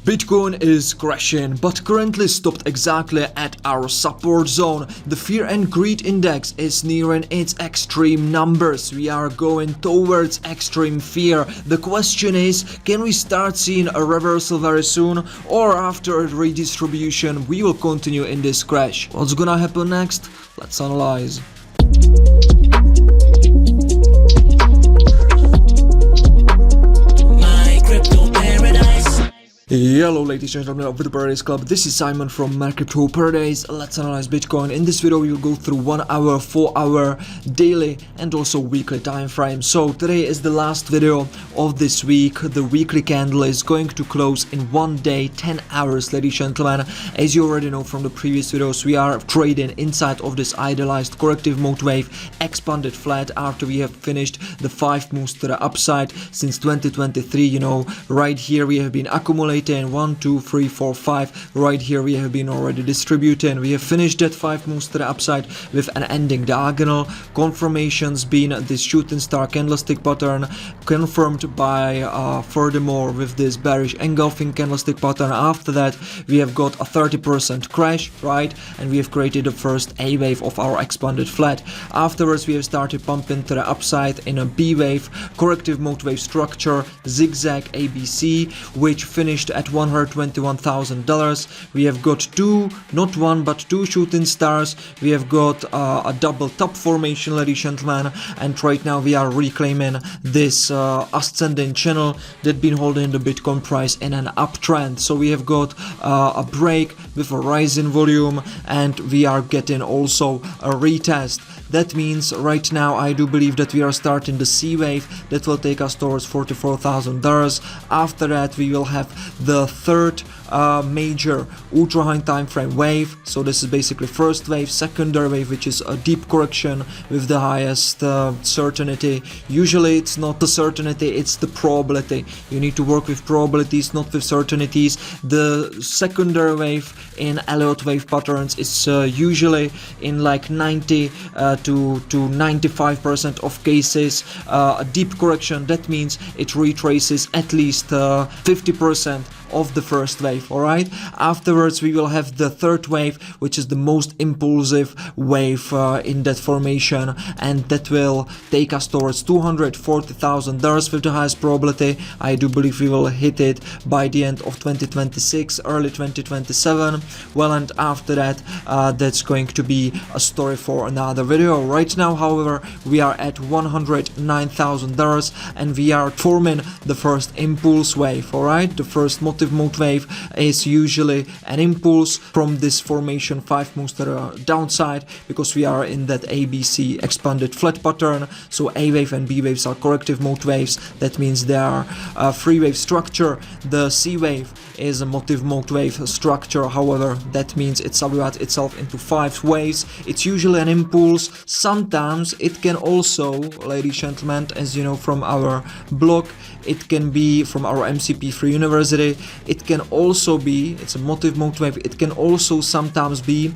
Bitcoin is crashing, but currently stopped exactly at our support zone. The fear and greed index is nearing its extreme numbers. We are going towards extreme fear. The question is, can we start seeing a reversal very soon, or after a redistribution we will continue in this crash? What's gonna happen next? Let's analyze. Hello ladies and gentlemen of the Paradise Club, this is Simon from Crypto Paradise. Let's analyze Bitcoin. In this video we will go through 1 hour, 4 hour, daily and also weekly time frame. So today is the last video of this week. The weekly candle is going to close in 1 day, 10 hours ladies and gentlemen. As you already know from the previous videos, we are trading inside of this idealized corrective mode wave, expanded flat after we have finished the 5 moves to the upside since 2023. You know, right here we have been accumulating 1, 2, 3, 4, 5. Right here we have been already distributing. We have finished that 5 moves to the upside with an ending diagonal. Confirmations being this shooting star candlestick pattern, confirmed by furthermore with this bearish engulfing candlestick pattern. After that we have got a 30% crash, right, and we have created the first A wave of our expanded flat. Afterwards we have started pumping to the upside in a B wave, corrective mode wave structure, zigzag ABC, which finished at $121,000. We have got not one but two shooting stars. We have got a double top formation ladies and gentlemen, and right now we are reclaiming this ascending channel that been holding the Bitcoin price in an uptrend. So we have got a break with a rise in volume, and we are getting also a retest. That means right now I do believe that we are starting the C wave that will take us towards $44,000. After that we will have the third major ultra high time frame wave. So this is basically first wave, secondary wave, which is a deep correction with the highest certainty. Usually it's not the certainty, it's the probability. You need to work with probabilities, not with certainties. The secondary wave in Elliott Wave patterns is usually in like 90 to 95% of cases a deep correction. That means it retraces at least 50% of the first wave. All right, afterwards we will have the third wave, which is the most impulsive wave in that formation, and that will take us towards $240,000 with the highest probability. I do believe we will hit it by the end of 2026, early 2027. Well, and after that that's going to be a story for another video. Right now however we are at $109,000 and we are forming the first impulse wave. All right, the first mode wave is usually an impulse from this formation, 5 moves to the downside, because we are in that ABC expanded flat pattern. So A wave and B waves are corrective mode waves. That means they are a 3-wave structure. The C wave is a motive mode wave structure. However, that means it subdivides itself into 5 waves. It's usually an impulse. Sometimes it can also, ladies and gentlemen, as you know from our blog, it can be from our MCP3 University. It can also be, it's a motive mode wave, it can also sometimes be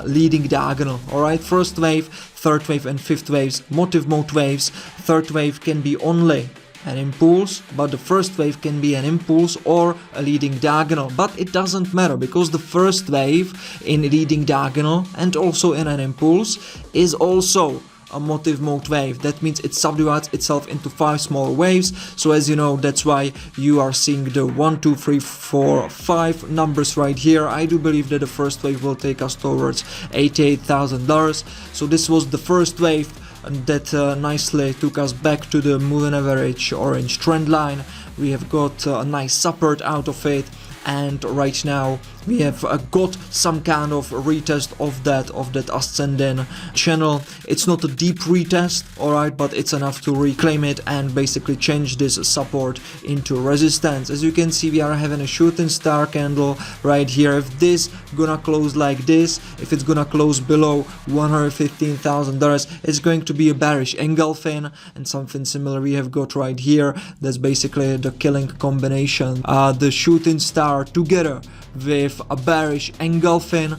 leading diagonal. All right, first wave, third wave and fifth waves, motive mode waves. Third wave can be only an impulse, but the first wave can be an impulse or a leading diagonal. But it doesn't matter, because the first wave in leading diagonal and also in an impulse is also a motive mode wave. That means it subdivides itself into 5 small waves. So as you know, that's why you are seeing the 1, 2, 3, 4, 5 numbers right here. I do believe that the first wave will take us towards $88,000. So this was the first wave, and that nicely took us back to the moving average orange trend line. We have got a nice support out of it, and right now we have got some kind of retest of that ascending channel. It's not a deep retest, alright, but it's enough to reclaim it and basically change this support into resistance. As you can see, we are having a shooting star candle right here. If this gonna close like this, if it's gonna close below $115,000, it's going to be a bearish engulfing, and something similar we have got right here. That's basically the killing combination. The shooting star together with a bearish engulfing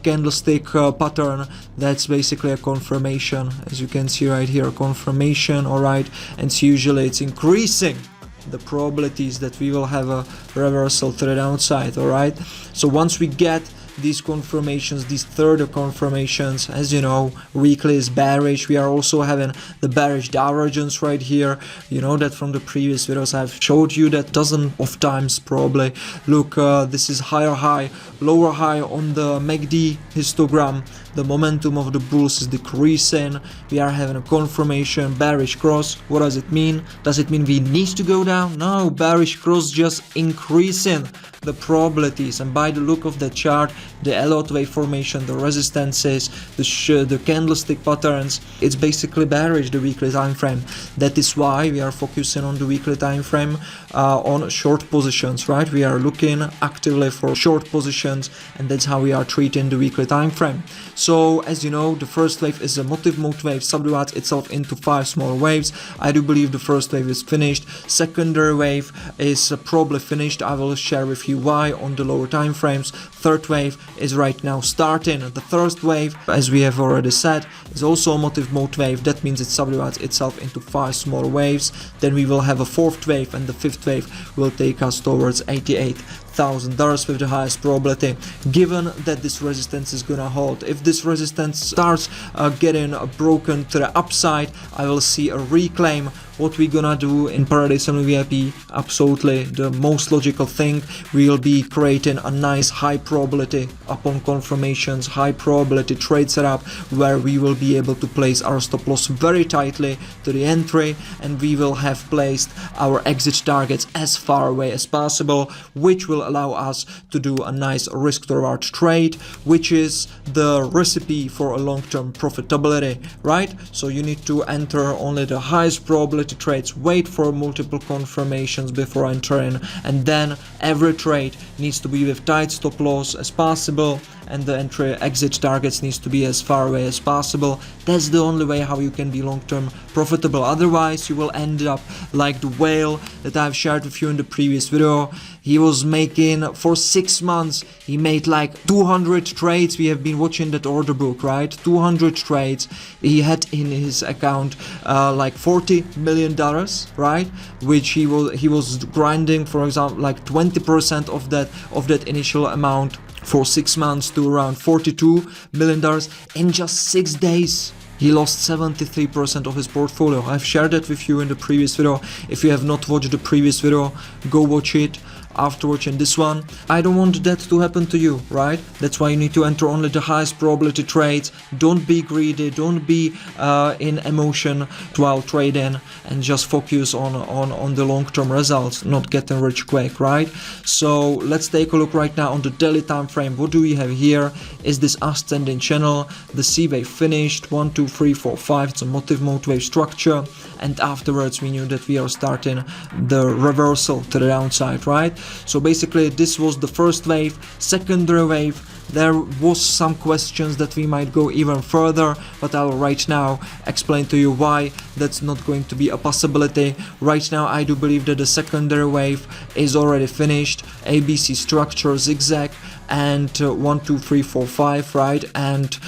candlestick pattern. That's basically a confirmation, as you can see right here, confirmation. All right, and usually it's increasing the probabilities that we will have a reversal to the downside. All right, so once we get these confirmations, these third confirmations, as you know, weekly is bearish. We are also having the bearish divergence right here. You know that from the previous videos I've showed you that dozen of times probably. Look, this is higher high, lower high on the MACD histogram. The momentum of the bulls is decreasing. We are having a confirmation, bearish cross. What does it mean? Does it mean we need to go down? No, bearish cross just increasing the probabilities. And by the look of the chart, the Elliott Wave formation, the resistances, the candlestick patterns, it's basically bearish, the weekly time frame. That is why we are focusing on the weekly time frame, on short positions, right? We are looking actively for short positions, and that's how we are treating the weekly time frame. So as you know, the first wave is a motive mode wave, subdivides itself into 5 small waves. I do believe the first wave is finished. Secondary wave is probably finished. I will share with you why on the lower time frames. Third wave is right now starting. The third wave, as we have already said, is also a motive mode wave. That means it subdivides itself into 5 small waves. Then we will have a fourth wave, and the fifth wave will take us towards $88,000 with the highest probability, given that this resistance is gonna hold. If this resistance starts getting broken to the upside, I will see a reclaim. What we're gonna do in ParadiseFamilyVIP, absolutely the most logical thing, we'll be creating a nice high probability upon confirmations, high probability trade setup, where we will be able to place our stop loss very tightly to the entry, and we will have placed our exit targets as far away as possible, which will allow us to do a nice risk to reward trade, which is the recipe for a long-term profitability, right? So you need to enter only the highest probability trades, wait for multiple confirmations before entering, and then every trade needs to be with tight stop loss as possible, and the entry exit targets needs to be as far away as possible. That's the only way how you can be long-term profitable. Otherwise you will end up like the whale that I've shared with you in the previous video. He was making, for 6 months, he made like 200 trades. We have been watching that order book, right? 200 trades. He had in his account like $40 million, right? Which he was grinding, for example, like 20% of that initial amount for 6 months to around $42 million in just 6 days. He lost 73% of his portfolio. I've shared that with you in the previous video. If you have not watched the previous video, go watch it after watching this one. I don't want that to happen to you, right? That's why you need to enter only the highest probability trades. Don't be greedy, don't be in emotion while trading, and just focus on the long-term results, not getting rich quick, right? So let's take a look right now on the daily time frame. What do we have here? Is this ascending channel? The C wave finished, 1 2 3 4 5. It's a motive mode wave structure, and afterwards we knew that we are starting the reversal to the downside, right? So basically this was the first wave. Secondary wave, there was some questions that we might go even further, but I'll right now explain to you why that's not going to be a possibility. Right now I do believe that the secondary wave is already finished. ABC structure, zigzag, and 1 2 3 4 5, right? And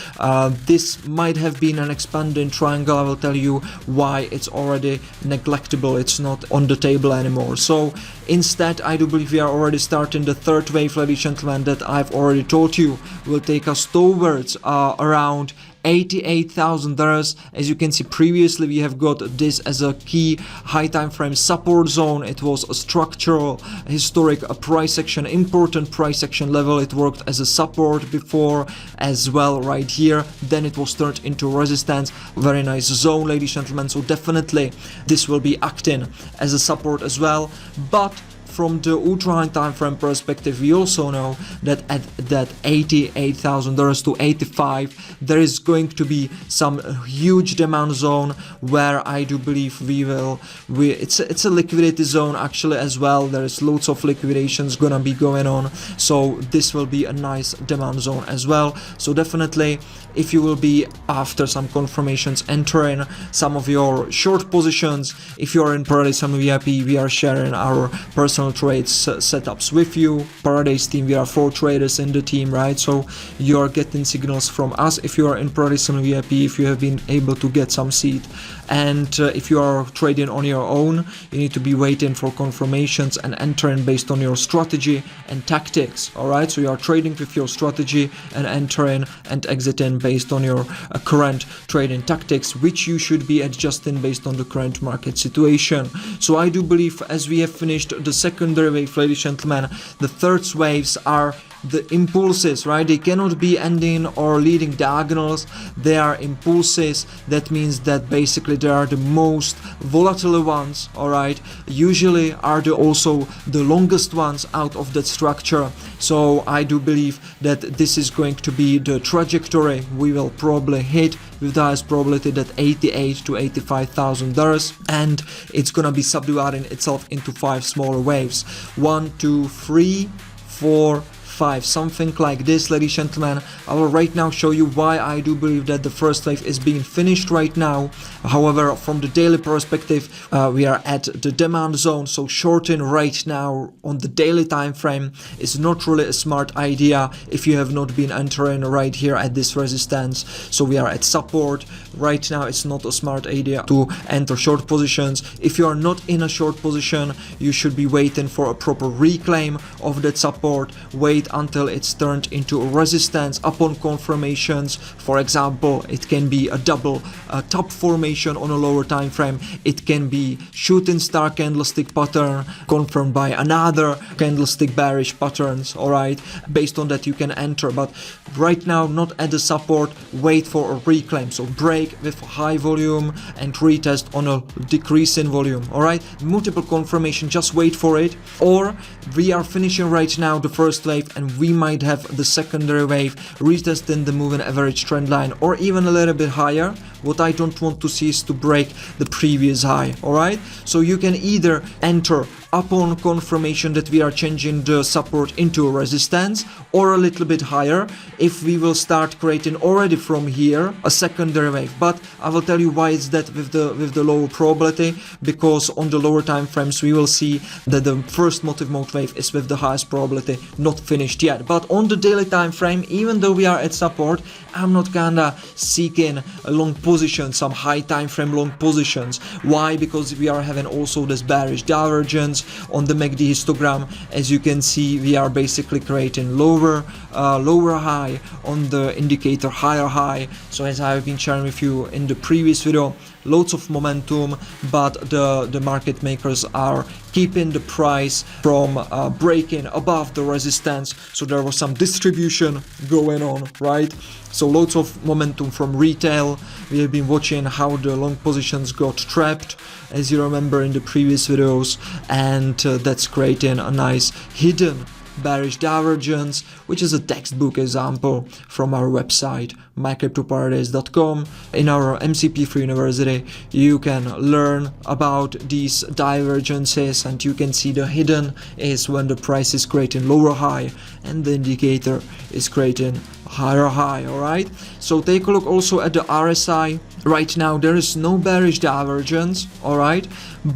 this might have been an expanding triangle. I will tell you why it's already neglectable, it's not on the table anymore. So instead I do believe we are already starting the third wave, ladies and gentlemen, that I've already told you will take us towards around $88,000. As you can see, previously we have got this as a key high time frame support zone. It was a structural, historic price action, important price action level. It worked as a support before as well right here. Then it was turned into resistance. Very nice zone, ladies and gentlemen. So definitely this will be acting as a support as well. But from the ultra high time frame perspective, we also know that at that $88,000 to 85, there is going to be some huge demand zone where I do believe it's a liquidity zone actually as well. There is loads of liquidations gonna be going on, so this will be a nice demand zone as well. So definitely, if you will be after some confirmations entering some of your short positions, if you are in ParadiseFamilyVIP, we are sharing our personal personal trades setups with you. Paradise team, we are 4 traders in the team, right? So you are getting signals from us if you are in ParadiseFamilyVIP, if you have been able to get some seed. And if you are trading on your own, you need to be waiting for confirmations and entering based on your strategy and tactics. All right, so you are trading with your strategy and entering and exiting based on your current trading tactics, which you should be adjusting based on the current market situation. So I do believe, as we have finished the secondary wave, ladies and gentlemen, the third waves are the impulses, right? They cannot be ending or leading diagonals. They are impulses. That means that basically they are the most volatile ones, all right? Usually are also the longest ones out of that structure. So I do believe that this is going to be the trajectory we will probably hit with the highest probability, that $88,000 to $85,000, and it's gonna be subdividing itself into 5 smaller waves. 1, 2, 3, 4, 5, something like this, ladies and gentlemen. I will right now show you why I do believe that the first wave is being finished right now. However, from the daily perspective, we are at the demand zone, so shorting right now on the daily time frame is not really a smart idea if you have not been entering right here at this resistance. So we are at support right now. It's not a smart idea to enter short positions. If you are not in a short position, you should be waiting for a proper reclaim of that support. Wait until it's turned into a resistance upon confirmations. For example, it can be a double top formation on a lower time frame. It can be shooting star candlestick pattern confirmed by another candlestick bearish patterns. All right, based on that you can enter, but right now not at the support. Wait for a reclaim, so break with high volume and retest on a decreasing volume. All right, multiple confirmation, just wait for it. Or we are finishing right now the first wave and we might have the secondary wave retesting the moving average trend line or even a little bit higher. What I don't want to see is to break the previous high. All right, so you can either enter upon confirmation that we are changing the support into a resistance, or a little bit higher if we will start creating already from here a secondary wave. But I will tell you why it's that with the lower probability, because on the lower time frames we will see that the first motive mode wave is with the highest probability not finished yet. But on the daily time frame, even though we are at support, I'm not kinda seeking a long position, some high time frame long positions. Why? Because we are having also this bearish divergence on the MACD histogram. As you can see, we are basically creating lower high on the indicator, higher high. So as I have been sharing with you in the previous video, loads of momentum, but the market makers are keeping the price from breaking above the resistance. So there was some distribution going on, right? So loads of momentum from retail. We have been watching how the long positions got trapped, as you remember in the previous videos, and that's creating a nice hidden bearish divergence, which is a textbook example from our website mycryptoparadise.com. In our MCP free university you can learn about these divergences, and you can see the hidden is when the price is creating lower high and the indicator is creating higher high. All right, so take a look also at the RSI. Right now there is no bearish divergence, all right,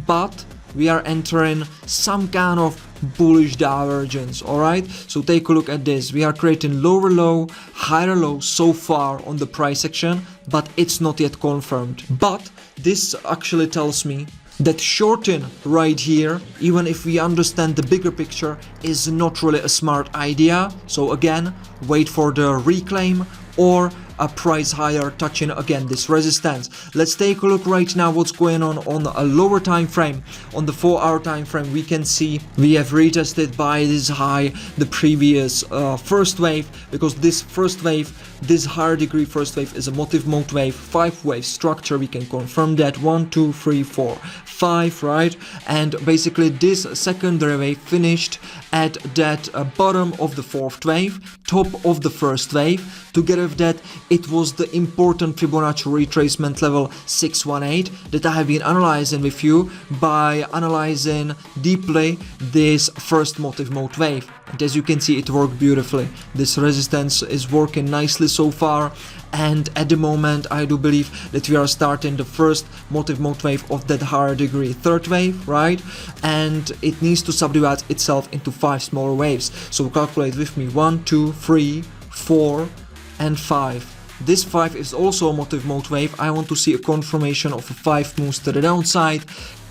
but we are entering some kind of bullish divergence. All right, so take a look at this. We are creating lower low, higher low so far on the price action, but it's not yet confirmed. But this actually tells me that shorting right here, even if we understand the bigger picture, is not really a smart idea. So again, wait for the reclaim or a price higher touching again this resistance. Let's take a look right now what's going on a lower time frame. On the 4-hour time frame, we can see we have retested by this high the previous first wave, because this first wave, this higher degree first wave, is a motive mode wave, 5-wave structure. We can confirm that 1, 2, 3, 4, 5, right? And basically this secondary wave finished at that bottom of the 4th wave, top of the first wave. Together with that, it was the important Fibonacci retracement level 618 that I have been analyzing with you by analyzing deeply this first motive mode wave. And as you can see, it worked beautifully. This resistance is working nicely so far, and at the moment I do believe that we are starting the first motive mode wave of that higher degree, third wave, right? And it needs to subdivide itself into 5 smaller waves. So calculate with me: 1, 2, 3, 4 and 5. This 5 is also a motive mode wave. I want to see a confirmation of a 5 moves to the downside.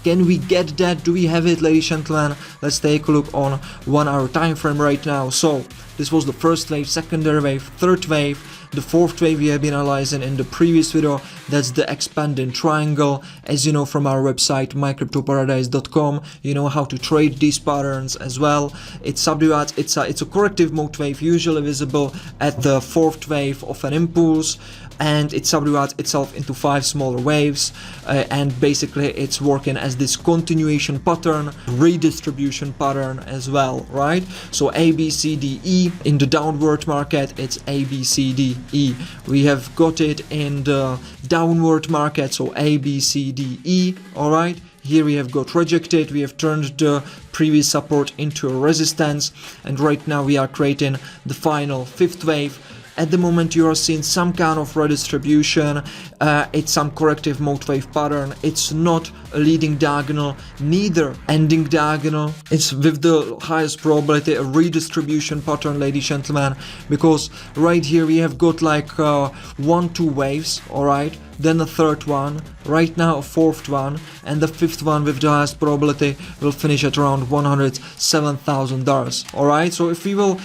Can we get that? Do we have it, ladies and gentlemen? Let's take a look on 1 hour time frame right now. So this was the first wave, secondary wave, third wave. The fourth wave we have been analyzing in the previous video. That's the expanding triangle. As you know from our website mycryptoparadise.com, you know how to trade these patterns as well. It subdivides. It's a corrective mode wave, usually visible at the fourth wave of an impulse, and it subdivides itself into 5 smaller waves, and basically it's working as this continuation pattern, redistribution pattern as well, right? So A, B, C, D, E. In the downward market, it's A, B, C, D, E. We have got it in the downward market, so A, B, C, D, E. All right. Here we have got rejected. We have turned the previous support into a resistance, and right now we are creating the final 5th wave. At the moment you are seeing some kind of redistribution. It's some corrective mode wave pattern. It's not a leading diagonal, neither ending diagonal. It's with the highest probability a redistribution pattern, ladies and gentlemen, because right here we have got like 1-2 waves, alright, then a third one, right now a fourth one, and the 5th one with the highest probability will finish at around $107,000. Alright, so if we will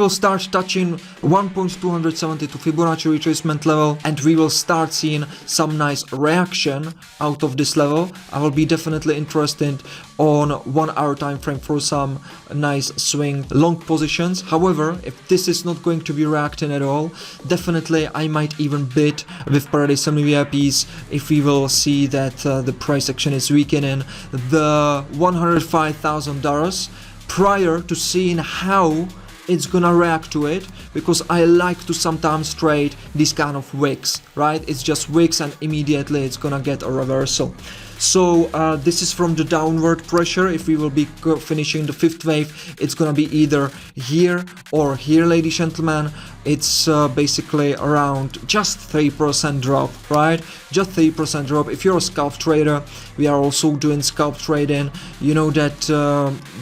start touching 1.272 Fibonacci retracement level, and we will start seeing some nice reaction out of this level, I will be definitely interested on 1 hour time frame for some nice swing long positions. However, if this is not going to be reacting at all, definitely I might even bid with ParadiseFamilyVIPs if we will see that the price action is weakening the $105,000 prior to seeing how it's gonna react to it, because I like to sometimes trade this kind of wicks, right? It's just wicks and immediately it's gonna get a reversal. So this is from the downward pressure. If we will be finishing the 5th wave, it's gonna be either here or here, ladies and gentlemen. It's basically around just 3% drop, right? Just 3% drop. If you're a scalp trader, we are also doing scalp trading. You know that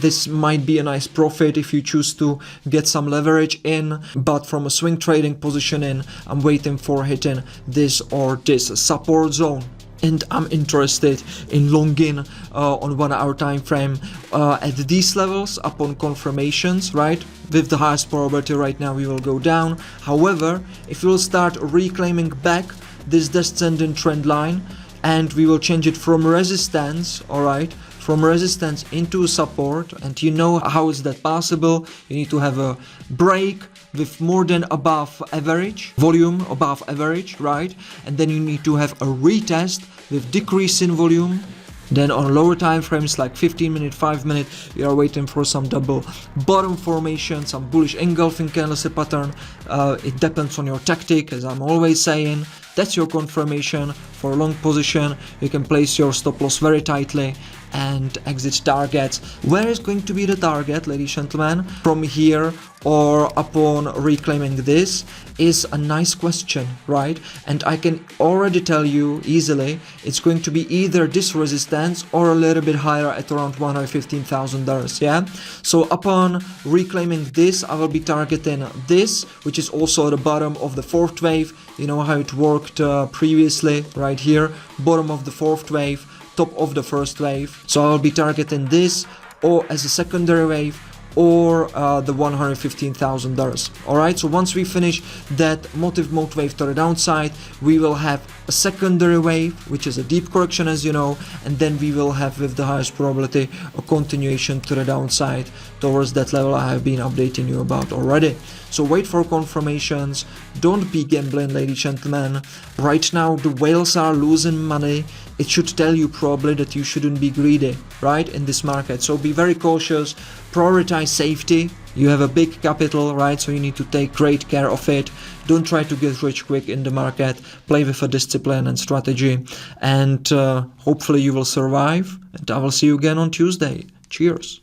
this might be a nice profit if you choose to get some leverage in, but from a swing trading positioning, I'm waiting for hitting this or this support zone. And I'm interested in longing on 1 hour time frame at these levels upon confirmations, right? With the highest probability right now we will go down. However, if we will start reclaiming back this descending trend line and we will change it from resistance, all right, from resistance into support, and you know how is that possible? You need to have a break with more than above average, volume above average, right? And then you need to have a retest with decrease in volume. Then on lower time frames like 15 minute, 5 minute, we are waiting for some double bottom formation, some bullish engulfing candlestick pattern. It depends on your tactic, as I'm always saying. That's your confirmation for a long position. You can place your stop loss very tightly and exit targets. Where is going to be the target, ladies and gentlemen? From here or upon reclaiming this is a nice question, right? And I can already tell you easily it's going to be either this resistance or a little bit higher at around $115,000, yeah? So upon reclaiming this, I will be targeting this, which is also at the bottom of the 4th wave. You know how it worked previously, right here, bottom of the 4th wave, top of the 1st wave. So I'll be targeting this or as a secondary wave or the $115,000. Alright, so once we finish that motive mode wave to the downside, we will have a secondary wave, which is a deep correction, as you know, and then we will have, with the highest probability, a continuation to the downside towards that level I have been updating you about already. So wait for confirmations. Don't be gambling, ladies and gentlemen. Right now the whales are losing money. it should tell you probably that you shouldn't be greedy, right, in this market. So be very cautious, prioritize safety. You have a big capital, right, so you need to take great care of it. Don't try to get rich quick in the market. Play with a discipline and strategy, and hopefully you will survive, and I will see you again on Tuesday. Cheers.